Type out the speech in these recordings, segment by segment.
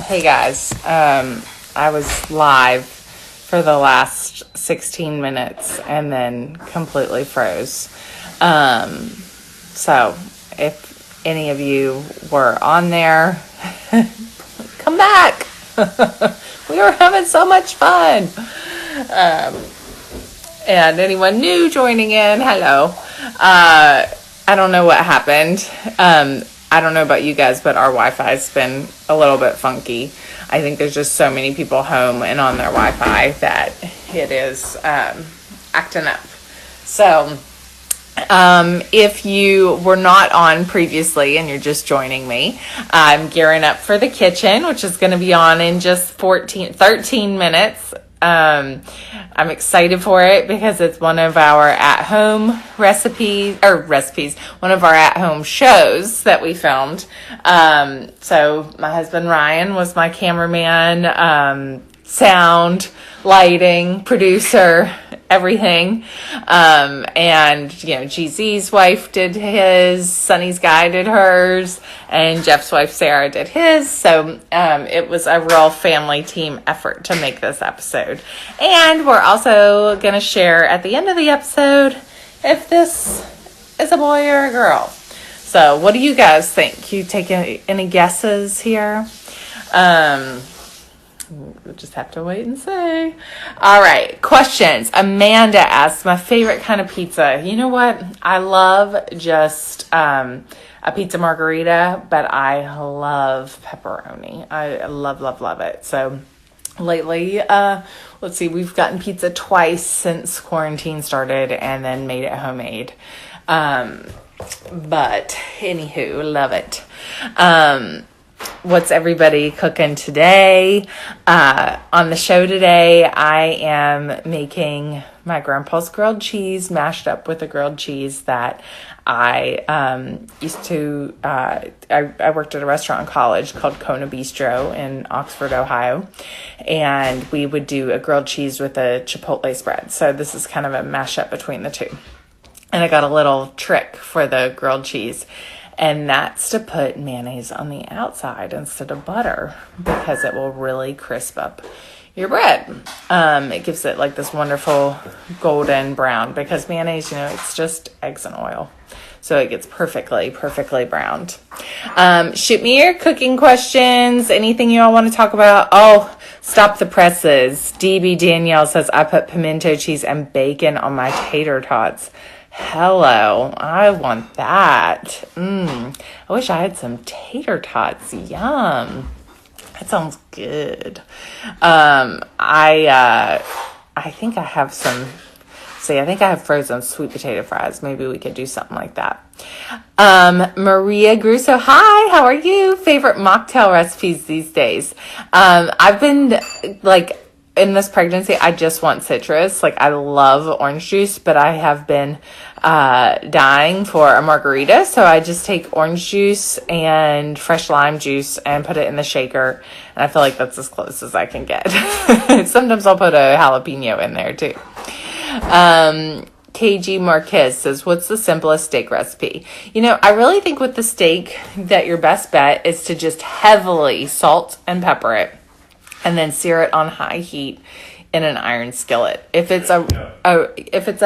Hey guys, I was live for the last 16 minutes and then completely froze. So if any of you were on there, come back. We were having so much fun. And anyone new joining in, hello. I don't know what happened. I don't know about you guys, but our Wi-Fi's been a little bit funky. I think there's just so many people home and on their Wi-Fi that it is acting up. So if you were not on previously and you're just joining me, I'm gearing up for the kitchen, which is going to be on in just 13 minutes. I'm excited for it because it's one of our at-home one of our at-home shows that we filmed. So my husband Ryan was my cameraman, sound, lighting, producer, everything. And, GZ's wife did his, Sunny's guy did hers, and Jeff's wife Sarah did his. So it was a real family team effort to make this episode. And we're also going to share at the end of the episode if this is a boy or a girl. So what do you guys think? You take any guesses here? We'll just have to wait and see. All right, questions. Amanda asks, my favorite kind of pizza. You know what? I love just a pizza margarita, but I love pepperoni. I love it. So lately, let's see, we've gotten pizza twice since quarantine started and then made it homemade. But anywho, love it. What's everybody cooking today? On the show today, I am making my grandpa's grilled cheese mashed up with a grilled cheese that I used to, I worked at a restaurant in college called Kona Bistro in Oxford, Ohio, and we would do a grilled cheese with a chipotle spread. So this is kind of a mashup between the two. And I got a little trick for the grilled cheese. And that's to put mayonnaise on the outside instead of butter because it will really crisp up your bread. It gives it like this wonderful golden brown because mayonnaise, it's just eggs and oil. So it gets perfectly browned. Shoot me your cooking questions. Anything you all want to talk about? Oh, stop the presses. DB Danielle says, I put pimento cheese and bacon on my tater tots. Hello, I want that. I wish I had some tater tots. Yum. That sounds good. I think I have some. See, I think I have frozen sweet potato fries. Maybe we could do something like that. Maria Grusso, hi, how are you? Favorite mocktail recipes these days? I've been in this pregnancy, I just want citrus. I love orange juice, but I have been dying for a margarita. So I just take orange juice and fresh lime juice and put it in the shaker. And I feel like that's as close as I can get. Sometimes I'll put a jalapeno in there too. KG Marquez says, what's the simplest steak recipe? I really think with the steak that your best bet is to just heavily salt and pepper it. And then sear it on high heat in an iron skillet. If it's a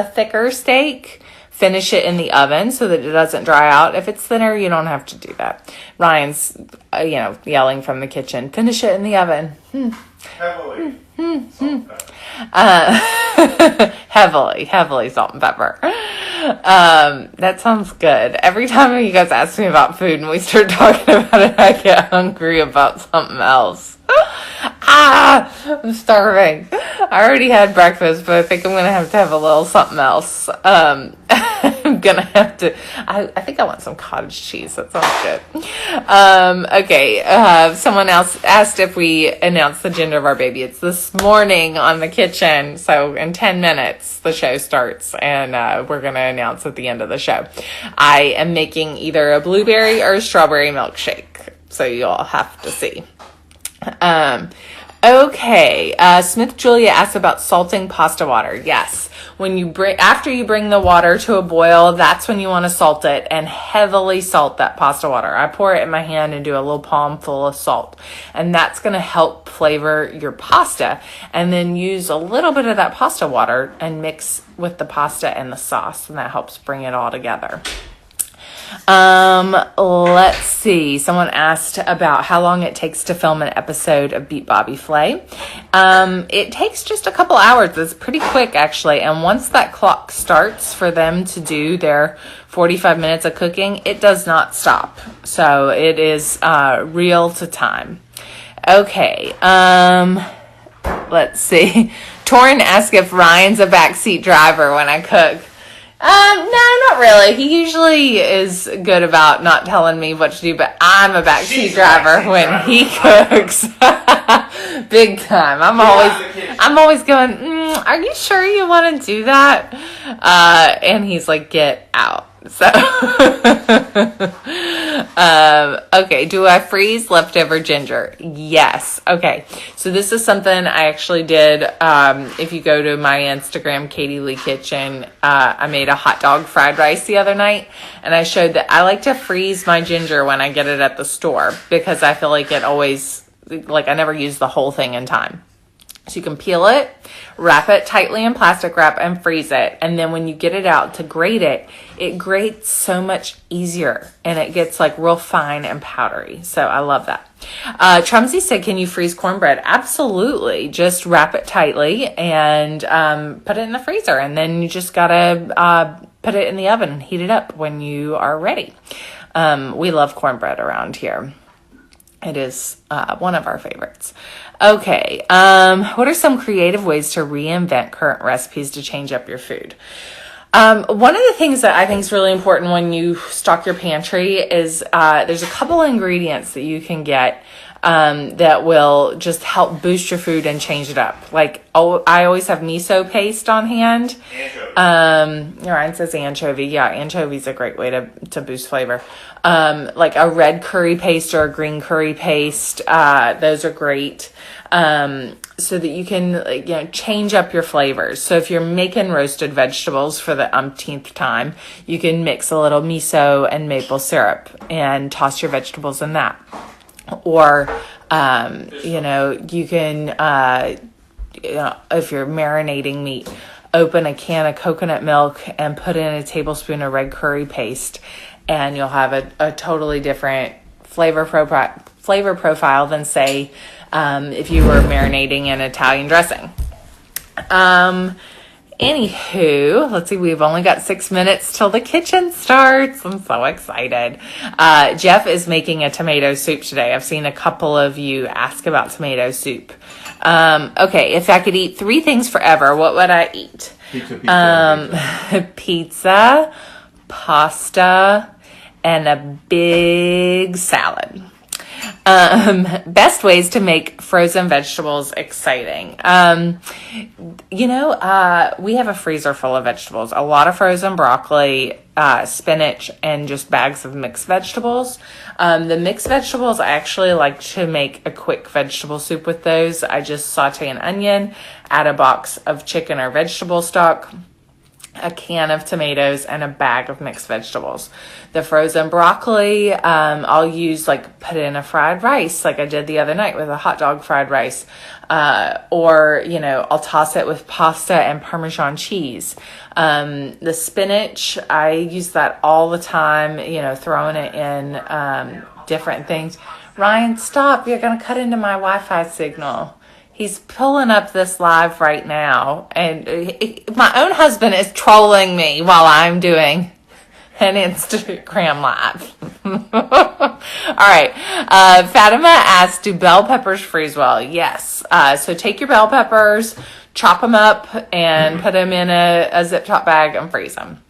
thicker steak, finish it in the oven so that it doesn't dry out. If it's thinner, you don't have to do that. Ryan's, yelling from the kitchen. Finish it in the oven. Heavily. Heavily salt and pepper. That sounds good. Every time you guys ask me about food and we start talking about it, I get hungry about something else. I'm starving. I already had breakfast, but I think I'm going to have a little something else. I'm going to have to, I think I want some cottage cheese. That sounds good. Okay. Someone else asked if we announced the gender of our baby. It's this morning on the kitchen. So in 10 minutes, the show starts and, we're going to announce at the end of the show. I am making either a blueberry or a strawberry milkshake. So you'll have to see. Okay. Smith Julia asked about salting pasta water. Yes. After you bring the water to a boil, that's when you want to salt it and heavily salt that pasta water. I pour it in my hand and do a little palm full of salt, and that's going to help flavor your pasta. And then use a little bit of that pasta water and mix with the pasta and the sauce, and that helps bring it all together. Let's see. Someone asked about how long it takes to film an episode of Beat Bobby Flay. It takes just a couple hours. It's pretty quick, actually. And once that clock starts for them to do their 45 minutes of cooking, it does not stop. So it is, real to time. Okay. Let's see. Torin asked if Ryan's a backseat driver when I cook. No, not really. He usually is good about not telling me what to do, but I'm a backseat driver when he cooks. Big time. I'm always going, are you sure you want to do that? And he's like, get out. So, okay. Do I freeze leftover ginger? Yes. Okay. So this is something I actually did. If you go to my Instagram, Katie Lee Kitchen, I made a hot dog fried rice the other night, and I showed that I like to freeze my ginger when I get it at the store because I feel like I never use the whole thing in time. So you can peel it, wrap it tightly in plastic wrap, and freeze it. And then when you get it out to grate it, it grates so much easier, and it gets like real fine and powdery. So I love that. Trumsy said, can you freeze cornbread? Absolutely. Just wrap it tightly and put it in the freezer. And then you just got to put it in the oven and heat it up when you are ready. We love cornbread around here. It is one of our favorites. Okay. What are some creative ways to reinvent current recipes to change up your food? One of the things that I think is really important when you stock your pantry is there's a couple ingredients that you can get that will just help boost your food and change it up. Like, I always have miso paste on hand. Ryan says anchovy. Yeah, anchovy is a great way to boost flavor. Like a red curry paste or a green curry paste. Those are great. So that you can, change up your flavors. So if you're making roasted vegetables for the umpteenth time, you can mix a little miso and maple syrup and toss your vegetables in that. Or, you can, if you're marinating meat, open a can of coconut milk and put in a tablespoon of red curry paste, and you'll have a totally different flavor profile than, say, if you were marinating in Italian dressing. Anywho, let's see, we've only got 6 minutes till the kitchen starts. I'm so excited. Jeff is making a tomato soup today. I've seen a couple of you ask about tomato soup. Okay, if I could eat 3 things forever, what would I eat? Pizza, pasta, and a big salad. Best ways to make frozen vegetables exciting. We have a freezer full of vegetables, a lot of frozen broccoli, spinach, and just bags of mixed vegetables. The mixed vegetables, I actually like to make a quick vegetable soup with those. I just saute an onion, add a box of chicken or vegetable stock, a can of tomatoes, and a bag of mixed vegetables. The frozen broccoli, I'll use put in a fried rice like I did the other night with a hot dog fried rice. Or I'll toss it with pasta and Parmesan cheese. The spinach, I use that all the time, throwing it in different things. Ryan, stop. You're going to cut into my Wi-Fi signal. He's pulling up this live right now, and my own husband is trolling me while I'm doing an Instagram live. All right. Fatima asked, do bell peppers freeze well? Yes. So take your bell peppers, chop them up, and put them in a zip top bag and freeze them.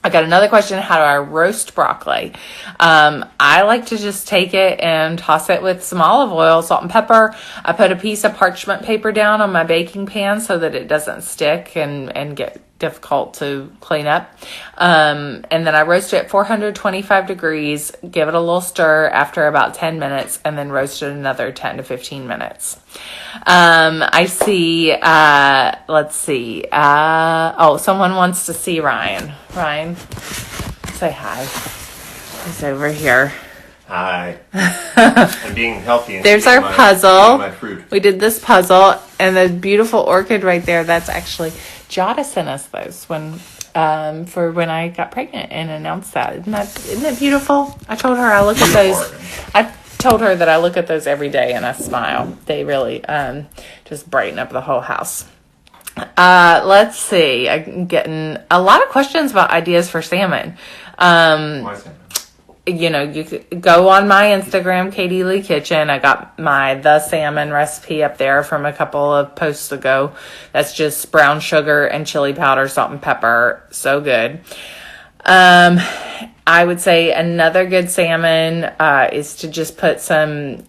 I got another question. How do I roast broccoli? I like to just take it and toss it with some olive oil, salt and pepper. I put a piece of parchment paper down on my baking pan so that it doesn't stick and get difficult to clean up. And then I roast it at 425 degrees, give it a little stir after about 10 minutes, and then roast it another 10 to 15 minutes. I see, let's see. Someone wants to see Ryan. Ryan, say hi. He's over here. Hi. I'm being healthy. And there's our puzzle. My fruit. We did this puzzle, and the beautiful orchid right there, that's actually, Jada sent us those for when I got pregnant and announced that. Isn't that beautiful? I told her I look at those. I told her that I look at those every day and I smile. They really just brighten up the whole house. Let's see. I'm getting a lot of questions about ideas for salmon. Why salmon? You could go on my Instagram, Katie Lee Kitchen. I got the salmon recipe up there from a couple of posts ago. That's just brown sugar and chili powder, salt and pepper. So good. I would say another good salmon is to just put some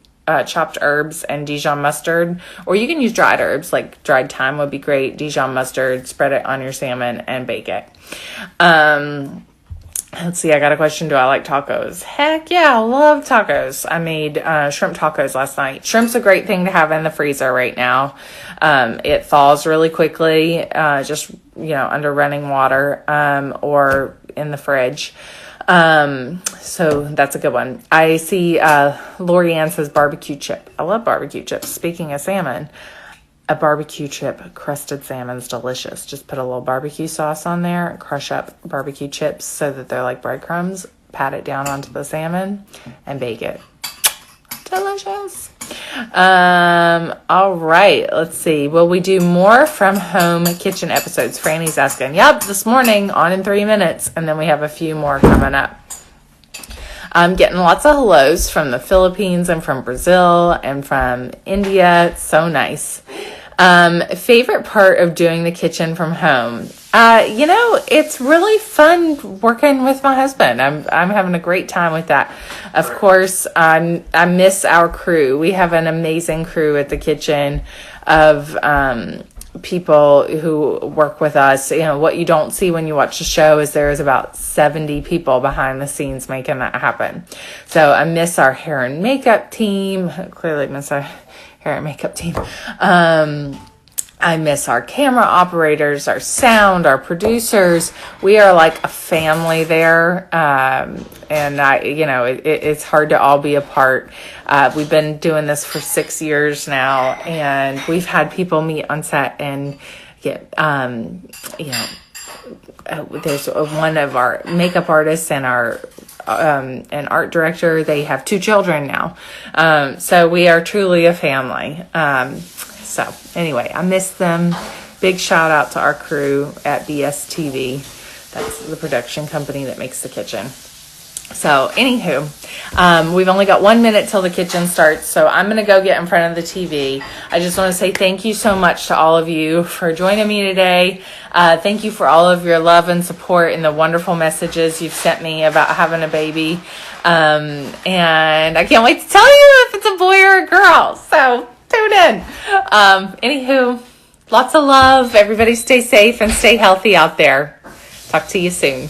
chopped herbs and Dijon mustard, or you can use dried herbs, like dried thyme would be great. Dijon mustard, spread it on your salmon and bake it. Let's see, I got a question. Do I like tacos? Heck yeah, I love tacos. I made shrimp tacos last night. Shrimp's a great thing to have in the freezer right now. It thaws really quickly, just, under running water, or in the fridge. So that's a good one. I see Lori Ann says barbecue chip. I love barbecue chips. Speaking of salmon, a barbecue chip crusted salmon's delicious. Just put a little barbecue sauce on there, crush up barbecue chips so that they're like breadcrumbs, pat it down onto the salmon, and bake it. Delicious. All right, let's see. Will we do more from home kitchen episodes? Franny's asking. Yep, this morning, on in 3 minutes, and then we have a few more coming up. I'm getting lots of hellos from the Philippines and from Brazil and from India. It's so nice. Favorite part of doing the kitchen from home? It's really fun working with my husband. I'm having a great time with that. Of course, I miss our crew. We have an amazing crew at the kitchen of people who work with us. What you don't see when you watch the show is there is about 70 people behind the scenes making that happen. So I miss our hair and makeup team. Clearly miss our hair and makeup team. I miss our camera operators, our sound, our producers. We are like a family there. It's hard to all be apart. We've been doing this for 6 years now, and we've had people meet on set and get, there's one of our makeup artists and our an art director. They have 2 children now. So we are truly a family. So anyway, I miss them. Big shout out to our crew at BSTV. That's the production company that makes the kitchen. So anywho, we've only got 1 minute till the kitchen starts, so I'm going to go get in front of the TV. I just want to say thank you so much to all of you for joining me today. Thank you for all of your love and support and the wonderful messages you've sent me about having a baby. And I can't wait to tell you if it's a boy or a girl. So tune in. Anywho, lots of love. Everybody stay safe and stay healthy out there. Talk to you soon.